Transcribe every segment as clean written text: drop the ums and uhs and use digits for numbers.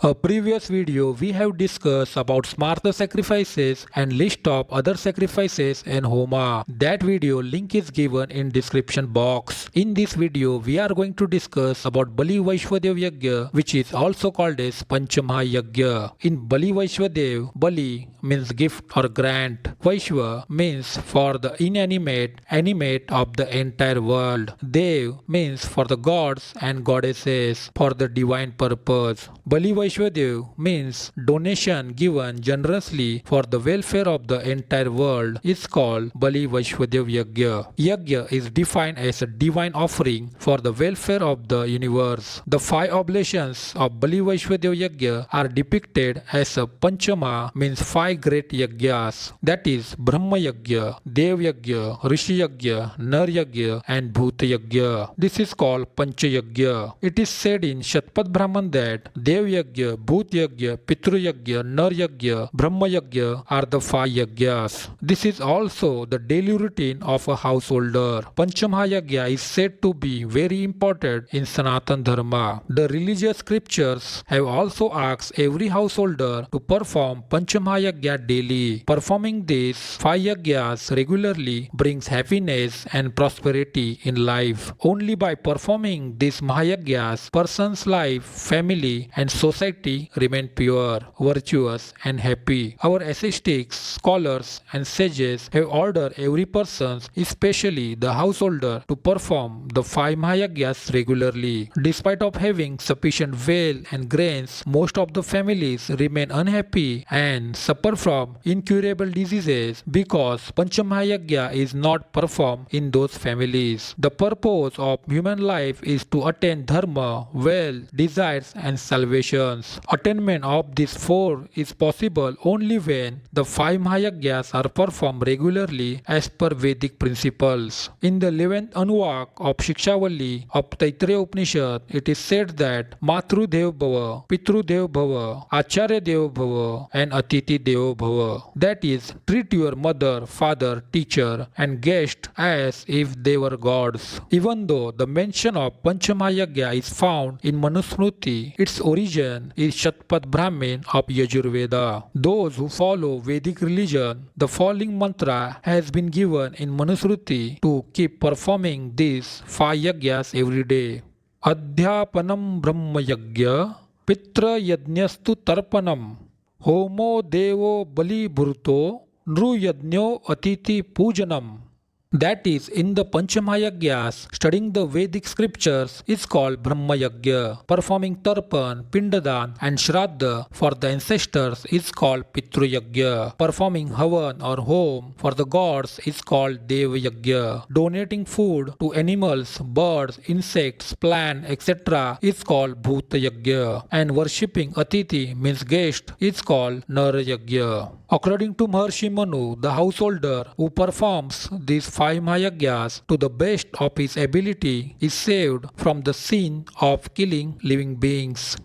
A previous video we have discussed about smarta sacrifices and list of other sacrifices in Homa. That video link is given in description box. In this video we are going to discuss about Bali-Vaishva Yagya, which is also called as Panchamahayajna. In Bali-Vaishva, Bali means gift or grant. Vaishva means for the inanimate, animate of the entire world. Dev means for the gods and goddesses for the divine purpose. Bali-Vaishva means donation given generously for the welfare of the entire world is called Bali-Vaishva Yagya. Yagya is defined as a divine offering for the welfare of the universe. The 5 oblations of Bali-Vaishva Yagya are depicted as a Panchama means 5 great Yagyas, that is Brahma-Yagya, Dev-Yagya, Rishi-Yagya, Nar-Yagya and Bhoot Yagya. This is called Panch Yagya. It is said in Shatpat Brahman that Dev-Yagya, Bhoot Yagya, Pitri-yagya, Nar-Yagya, Brahma-Yagya are the 5 Yagyas. This is also the daily routine of a householder. Panchamahayajna is said to be very important in Sanatan Dharma. The religious scriptures have also asked every householder to perform Panchamahayajna daily. Performing these 5 Yagyas regularly brings happiness and prosperity in life. Only by performing these Mahayajnas, person's life, family and society remain pure, virtuous and happy. Our ascetics, scholars and sages have ordered every person, especially the householder, to perform the 5 Mahayajnas regularly. Despite of having sufficient wealth and grains, most of the families remain unhappy and suffer from incurable diseases because Panchamahayajna is not performed in those families. The purpose of human life is to attain dharma, wealth, desires and salvation. Attainment of these 4 is possible only when the 5 Mahayajnas are performed regularly as per Vedic principles. In the 11th Anuvak of Shikshavali of Taittiriya Upanishad, it is said that Matru Dev Bhava, Pitru Dev Bhava, Acharya Dev Bhava and Atiti Dev Bhava. That is, treat your mother, father, teacher and guest as if they were gods. Even though the mention of Panchamahayajna is found in Manusmriti, its origin is Shatpat Brahmin of Yajurveda. Those who follow Vedic religion, the following mantra has been given in Manusmriti to keep performing these 5 Yagyas every day. Adhyapanam Brahma-Yagya, Pitri-yagyastu Tarpanam, Homo Devo Bali-Bhurto, Nru-yajno Atiti Pujanam. That is, in the Panchamahayajnas, studying the Vedic scriptures is called Brahma-Yagya. Performing Tarpan, Pindadan and Shraddha for the ancestors is called Pitri-yagya. Performing Havan or Home for the gods is called Dev-Yagya. Donating food to animals, birds, insects, plants, etc. is called Bhoot Yagya. And worshipping Atiti means guest is called Nar-Yagya. According to Maharshi Manu, the householder who performs these 5 Mahayajnas to the best of his ability is saved from the sin of killing living beings.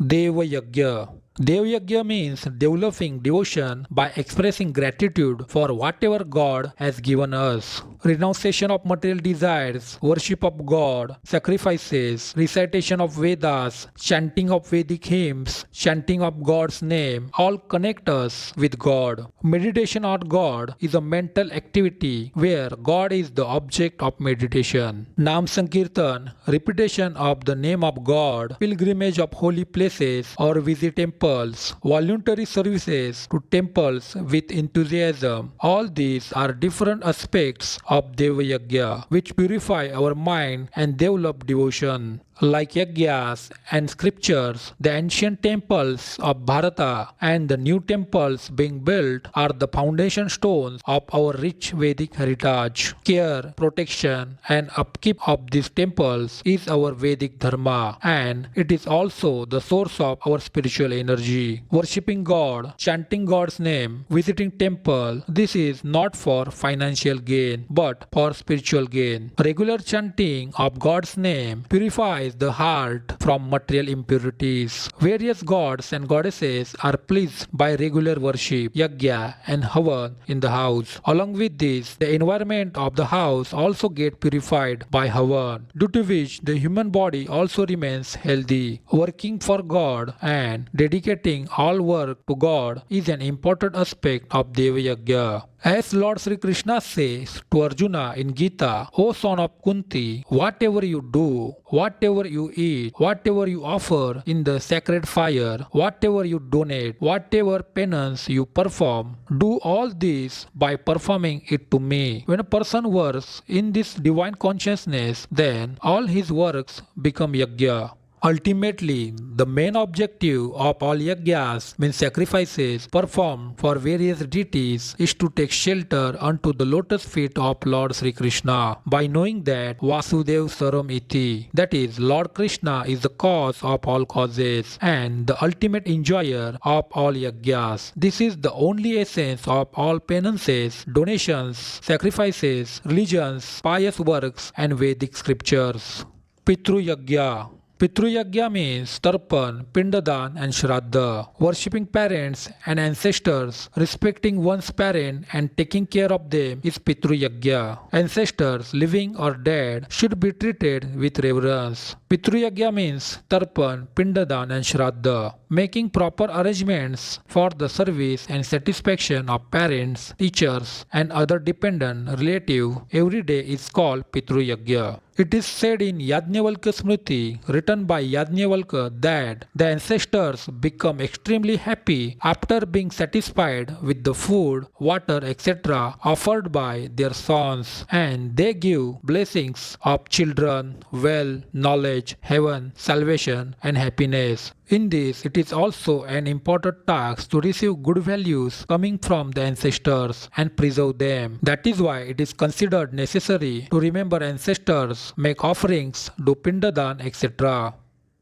Dev-Yagya. Dev-Yagya means developing devotion by expressing gratitude for whatever God has given us. Renunciation of material desires, worship of God, sacrifices, recitation of Vedas, chanting of Vedic hymns, chanting of God's name, all connect us with God. Meditation on God is a mental activity where God is the object of meditation. Nam Sankirtan, repetition of the name of God, pilgrimage of holy places or visit temples, voluntary services to temples with enthusiasm. All these are different aspects of Dev-Yagya which purify our mind and develop devotion. Like Yagyas and scriptures, the ancient temples of Bharata and the new temples being built are the foundation stones of our rich Vedic heritage. Care, protection and upkeep of these temples is our Vedic Dharma, and it is also the source of our spiritual energy. Worshipping God, chanting God's name, visiting temple, this is not for financial gain but for spiritual gain. Regular chanting of God's name purifies purifies the heart from material impurities. Various gods and goddesses are pleased by regular worship, yagya and havan in the house. Along with this, the environment of the house also gets purified by havan, due to which the human body also remains healthy. Working for God and dedicating all work to God is an important aspect of Dev-Yagya. As Lord Sri Krishna says to Arjuna in Gita, O son of Kunti, whatever you do, whatever you eat, whatever you offer in the sacred fire, whatever you donate, whatever penance you perform, do all this by performing it to me. When a person works in this divine consciousness, then all his works become yagya. Ultimately, the main objective of all yagyas, means sacrifices performed for various deities, is to take shelter unto the lotus feet of Lord Sri Krishna by knowing that Vasudev Saram Iti, that is, Lord Krishna is the cause of all causes and the ultimate enjoyer of all yagyas. This is the only essence of all penances, donations, sacrifices, religions, pious works, and Vedic scriptures. Pitri-yagya. Pitri-yagya means tarpan, pindadan and shraddha. Worshipping parents and ancestors, respecting one's parent and taking care of them is Pitri-yagya. Ancestors, living or dead, should be treated with reverence. Pitri-yagya means tarpan, pindadan and shraddha. Making proper arrangements for the service and satisfaction of parents, teachers and other dependent relative every day is called Pitri-yagya. It is said in Yajnavalkya Smriti, written by Yajnavalkya, that the ancestors become extremely happy after being satisfied with the food, water, etc. offered by their sons, and they give blessings of children, wealth, knowledge, heaven, salvation, and happiness. In this, it is also an important task to receive good values coming from the ancestors and preserve them. That is why it is considered necessary to remember ancestors, make offerings, do pindadan, etc.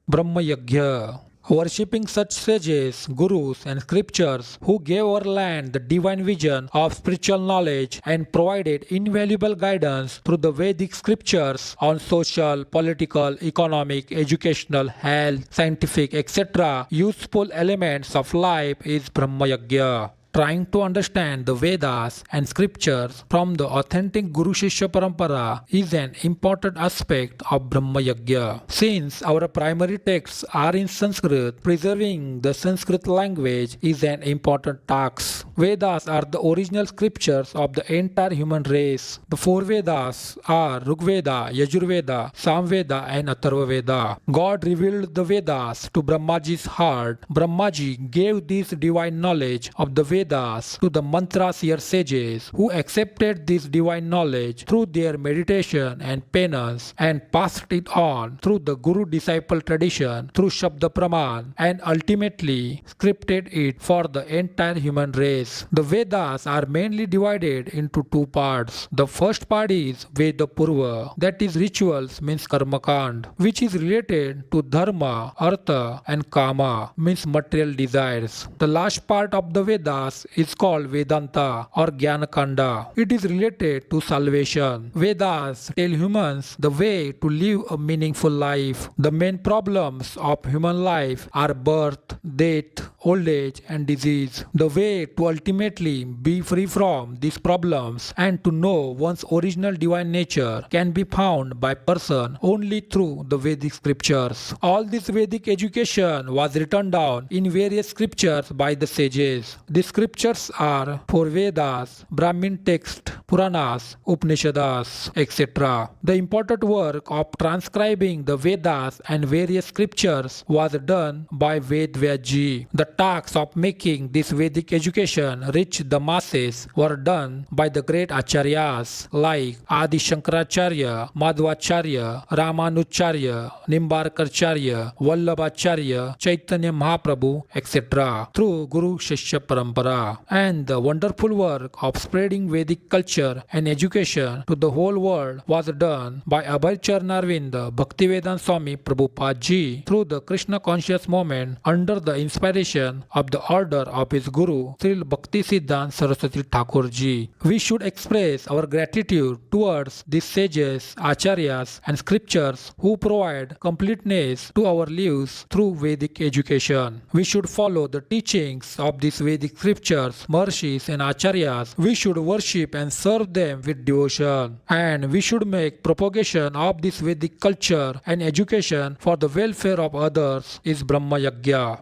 Brahma-Yagya. Worshipping such sages, gurus and scriptures who gave our land the divine vision of spiritual knowledge and provided invaluable guidance through the Vedic scriptures on social, political, economic, educational, health, scientific, etc. useful elements of life is Brahma-Yagya. Trying to understand the Vedas and scriptures from the authentic Guru Shishya Parampara is an important aspect of Brahma-Yagya. Since our primary texts are in Sanskrit, preserving the Sanskrit language is an important task. Vedas are the original scriptures of the entire human race. The four Vedas are Rigveda, Yajurveda, Samveda and Atharvaveda. God revealed the Vedas to Brahmaji's heart. Brahmaji gave this divine knowledge of the Vedas to the mantra seer sages who accepted this divine knowledge through their meditation and penance and passed it on through the Guru-disciple tradition through Shabda Praman and ultimately scripted it for the entire human race. The Vedas are mainly divided into two parts. The first part is Veda Purva, that is rituals means Karmakand, which is related to Dharma, Artha and Kama means material desires. The last part of the Vedas is called Vedanta or Jnanakanda. It is related to salvation. Vedas tell humans the way to live a meaningful life. The main problems of human life are birth, death, old age and disease. The way to ultimately be free from these problems and to know one's original divine nature can be found by person only through the Vedic scriptures. All this Vedic education was written down in various scriptures by the sages. The scriptures are four Vedas, Brahmin text, Puranas, Upanishads, etc. The important work of transcribing the Vedas and various scriptures was done by Dev-Yagya. The task of making this Vedic education reach the masses were done by the great acharyas like Adi Shankaracharya, Madhvacharya, Ramanujarya, Nimbarkaracharya, Vallabhacharya, Chaitanya Mahaprabhu, etc. through Guru Shishya Parampara. And the wonderful work of spreading Vedic culture and education to the whole world was done by Abhay Charnarvind Bhaktivedanta Swami Prabhupada Ji through the Krishna conscious movement under the inspiration inspiration of the order of his Guru, Sri Bhakti Siddhanta Saraswati Thakur Ji. We should express our gratitude towards these sages, acharyas and scriptures who provide completeness to our lives through Vedic education. We should follow the teachings of these Vedic scriptures, Maharshis and acharyas. We should worship and serve them with devotion. And we should make propagation of this Vedic culture and education for the welfare of others is Brahma-Yagya.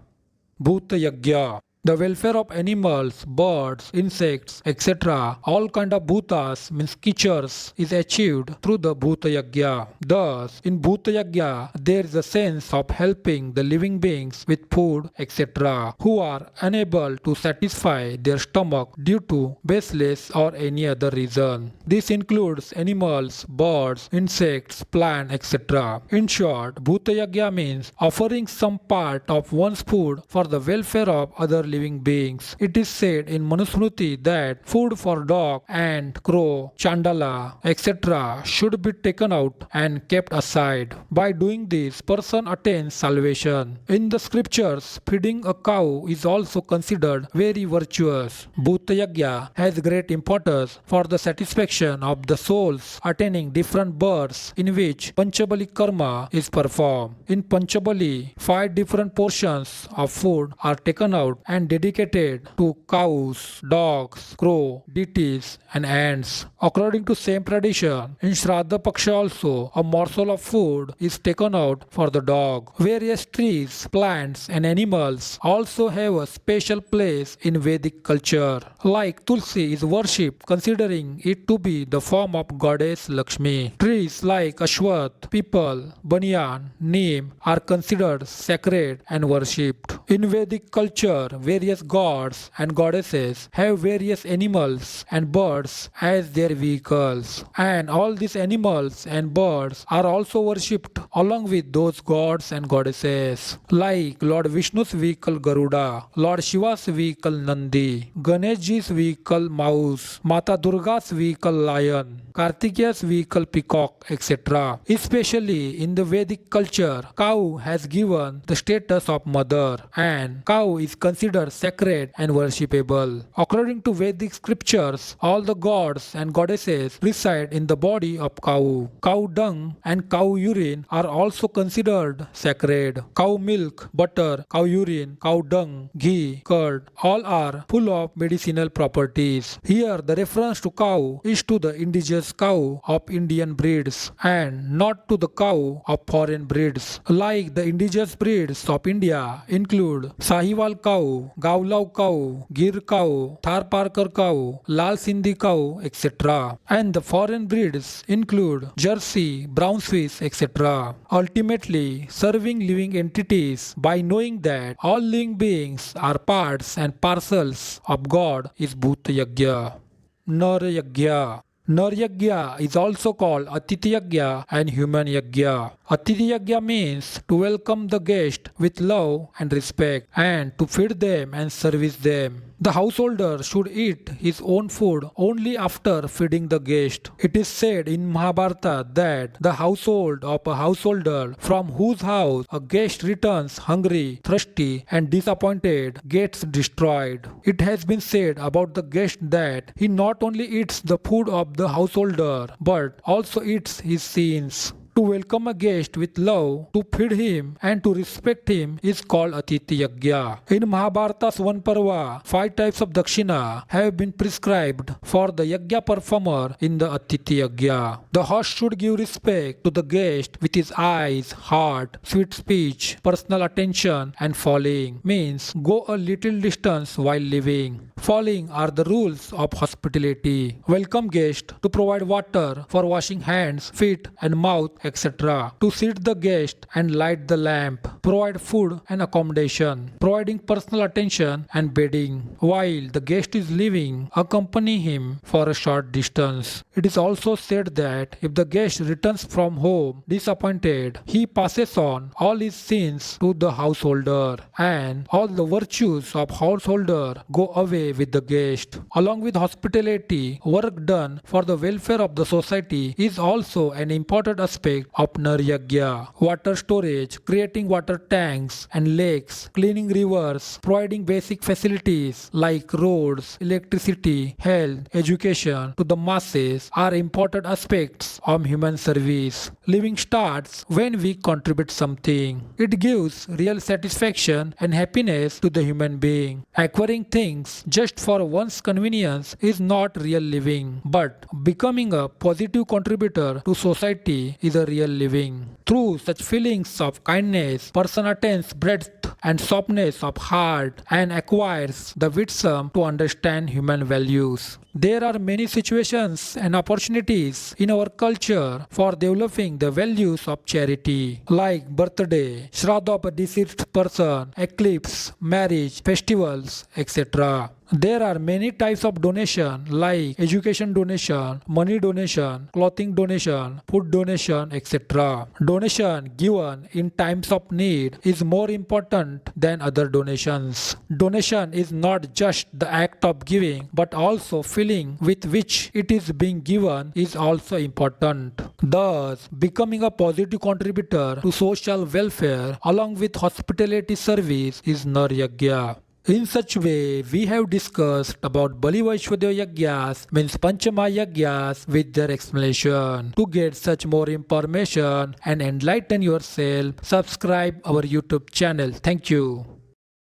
Bhoot Yagya. The welfare of animals, birds, insects, etc., all kind of bhutas means creatures is achieved through the Bhoot Yagya. Thus, in Bhoot Yagya, there is a sense of helping the living beings with food, etc., who are unable to satisfy their stomach due to baseless or any other reason. This includes animals, birds, insects, plants, etc. In short, Bhoot Yagya means offering some part of one's food for the welfare of other living beings. It is said in Manusmriti that food for dog, ant, crow, chandala, etc. should be taken out and kept aside. By doing this, person attains salvation. In the scriptures, feeding a cow is also considered very virtuous. Bhoot Yagya has great importance for the satisfaction of the souls attaining different births in which Panchabali karma is performed. In Panchabali, 5 different portions of food are taken out and dedicated to cows, dogs, crow, deities and ants. According to same tradition, in Shraddha Paksha also, a morsel of food is taken out for the dog. Various trees, plants and animals also have a special place in Vedic culture. Like Tulsi is worshipped considering it to be the form of goddess Lakshmi. Trees like Ashwath, Peepal, Banyan, Neem are considered sacred and worshipped. In Vedic culture, various gods and goddesses have various animals and birds as their vehicles, and all these animals and birds are also worshipped along with those gods and goddesses, like Lord Vishnu's vehicle Garuda, Lord Shiva's vehicle Nandi, Ganeshji's vehicle Mouse, Mata Durga's vehicle Lion, Kartikeya's vehicle Peacock, etc. Especially in the Vedic culture, cow has given the status of mother, and cow is considered sacred and worshipable. According to Vedic scriptures, all the gods and goddesses reside in the body of cow. Cow dung and cow urine are also considered sacred. Cow milk, butter, cow urine, cow dung, ghee, curd, all are full of medicinal properties. Here the reference to cow is to the indigenous cow of Indian breeds and not to the cow of foreign breeds. Like the indigenous breeds of India include Sahiwal cow, Gaulau cow, Gir cow, Tharparkar cow, Lal Sindhi cow, etc. And the foreign breeds include Jersey, Brown Swiss, etc. Ultimately, serving living entities by knowing that all living beings are parts and parcels of God is Bhoot Yagya. Nar-Yagya. Nar-Yagya is also called Pitri-yagya and human yagya. Pitri-yagya means to welcome the guest with love and respect and to feed them and service them. The householder should eat his own food only after feeding the guest. It is said in Mahabharata that the household of a householder from whose house a guest returns hungry, thirsty and disappointed gets destroyed. It has been said about the guest that he not only eats the food of the householder but also eats his sins. To welcome a guest with love, to feed him and to respect him is called Pitri-yagya. In Mahabharata's one parva, 5 types of dakshina have been prescribed for the yagya performer in the Pitri-yagya. The host should give respect to the guest with his eyes, heart, sweet speech, personal attention and falling, means go a little distance while living. Following are the rules of hospitality. Welcome guest to provide water for washing hands, feet and mouth, etc. To seat the guest and light the lamp. Provide food and accommodation. Providing personal attention and bedding. While the guest is leaving, accompany him for a short distance. It is also said that if the guest returns from home disappointed, he passes on all his sins to the householder, and all the virtues of householder go away with the guest. Along with hospitality, work done for the welfare of the society is also an important aspect aspect of Nar-Yagya: water storage, creating water tanks and lakes, cleaning rivers, providing basic facilities like roads, electricity, health, education to the masses are important aspects of human service. Living starts when we contribute something. It gives real satisfaction and happiness to the human being. Acquiring things just for one's convenience is not real living, but becoming a positive contributor to society is a real living. Through such feelings of kindness, person attains breadth and softness of heart and acquires the wisdom to understand human values. There are many situations and opportunities in our culture for developing the values of charity, like birthday, shraddha of a deceased person, eclipse, marriage, festivals, etc. There are many types of donation like education donation, money donation, clothing donation, food donation, etc. Donation given in times of need is more important than other donations. Donation is not just the act of giving but also feeling with which it is being given is also important. Thus, becoming a positive contributor to social welfare along with hospitality service is Nar-Yagya. In such way, we have discussed about Bali-Vaishva Yagyas means Panchamahayajnas with their explanation. To get such more information and enlighten yourself, subscribe our YouTube channel. Thank you.